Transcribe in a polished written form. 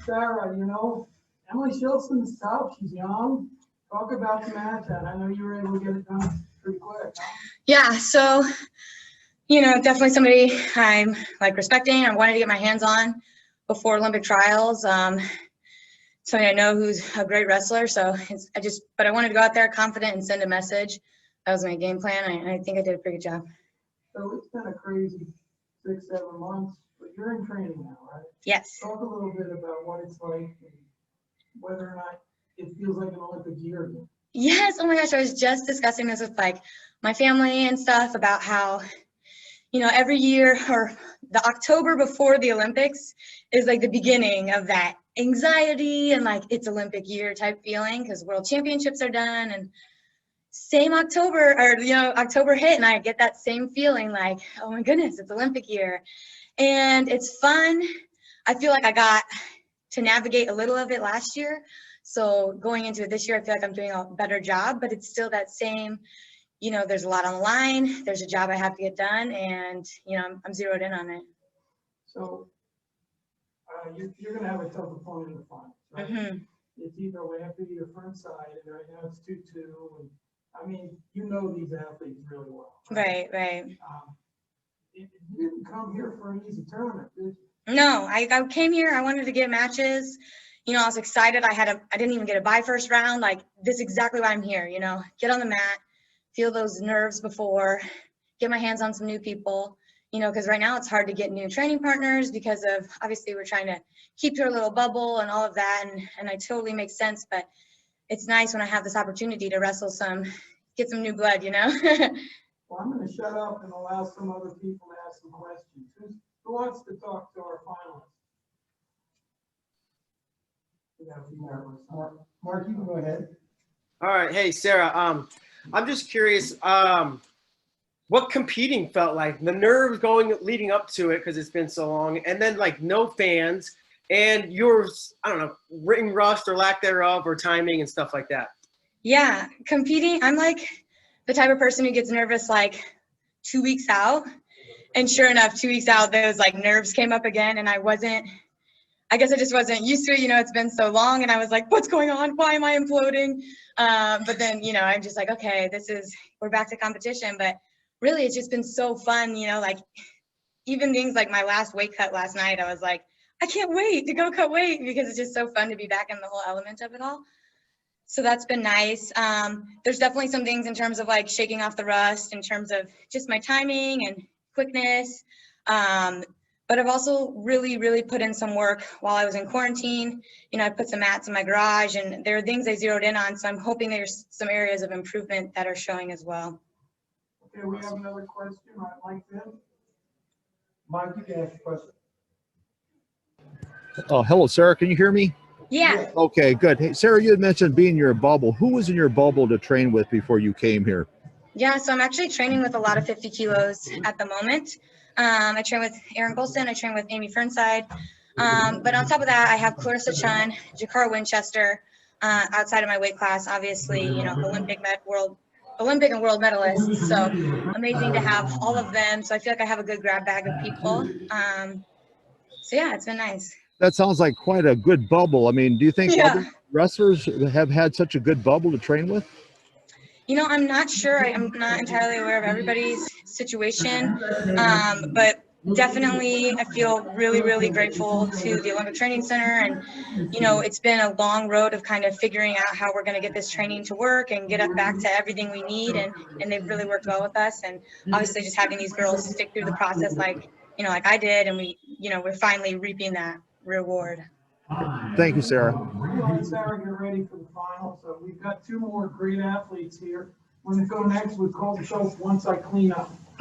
Sarah, you know, Emily Shilson's tough. She's young. Talk about the match. I know you were able to get it done pretty quick. Huh? Yeah, so, you know, definitely somebody I'm like respecting. I wanted to get my hands on before Olympic trials. Somebody I know who's a great wrestler. So but I wanted to go out there confident and send a message. That was my game plan. And I think I did a pretty good job. So it's been a crazy 6-7 months, but you're in training now, right? Yes. Talk a little bit about what it's like and whether or not it feels like an Olympic year again. Yes. Oh my gosh. I was just discussing this with like my family and stuff about how, you know, every year or the October before the Olympics is like the beginning of that anxiety and like it's Olympic year type feeling because World Championships are done and same October or, you know, October hit and I get that same feeling like, oh my goodness, it's Olympic year. And it's fun. I feel like I got to navigate a little of it last year. So going into it this year, I feel like I'm doing a better job, but it's still that same, you know, there's a lot on the line. There's a job I have to get done and, you know, I'm zeroed in on it. So you're going to have a tough opponent in the finals, right? Mm-hmm. It's either Lampy or front side, and right now it's 2-2. And I mean, you know these athletes really well. Right, right. You didn't come here for an easy tournament, did you? No, I came here. I wanted to get matches. You know, I was excited. I didn't even get a bye first round. Like, this is exactly why I'm here, you know, get on the mat, feel those nerves before, get my hands on some new people, you know, because right now it's hard to get new training partners because of, obviously, we're trying to keep your little bubble and all of that. And I totally makes sense. But it's nice when I have this opportunity to wrestle get some new blood, you know? Well, I'm going to shut up and allow some other people to ask some questions. Who wants to talk to our finalists? We got a few more. Mark, you can go ahead. All right. Hey, Sarah, I'm just curious what competing felt like, the nerves leading up to it because it's been so long, and then like no fans and yours, I don't know, ring rust or lack thereof or timing and stuff like that. Yeah, competing, I'm like the type of person who gets nervous like 2 weeks out. And sure enough, 2 weeks out, those like nerves came up again. And I guess I just wasn't used to it. You know, it's been so long. And I was like, what's going on? Why am I imploding? But then, you know, I'm just like, okay, we're back to competition. But really, it's just been so fun. You know, like even things like my last weight cut last night, I was like, I can't wait to go cut weight because it's just so fun to be back in the whole element of it all. So that's been nice. There's definitely some things in terms of like shaking off the rust in terms of just my timing and quickness. But I've also really, really put in some work while I was in quarantine. You know, I put some mats in my garage and there are things I zeroed in on. So I'm hoping there's some areas of improvement that are showing as well. Okay, we have another question. Mike, Mike, you can ask a question. Oh, hello, Sarah. Can you hear me? Yeah. Okay, good. Hey, Sarah, you had mentioned being in your bubble. Who was in your bubble to train with before you came here? Yeah, so I'm actually training with a lot of 50 kilos at the moment. I train with Erin Golston. I train with Amy Fernside. But on top of that, I have Clarissa Chun, Jakara Winchester, outside of my weight class, obviously, you know, Olympic and world medalists. So amazing to have all of them. So I feel like I have a good grab bag of people. So yeah, it's been nice. That sounds like quite a good bubble. I mean, do you think other wrestlers have had such a good bubble to train with? You know, I'm not sure. I'm not entirely aware of everybody's situation, but definitely I feel really, really grateful to the Olympic Training Center. And, you know, it's been a long road of kind of figuring out how we're going to get this training to work and get it back to everything we need. And they've really worked well with us. And obviously just having these girls stick through the process like I did. And we're finally reaping that reward. Thank you, Sarah. Sarah, get ready for the final. So we've got two more great athletes here. We're going to go next with Colton Schultz once I clean up.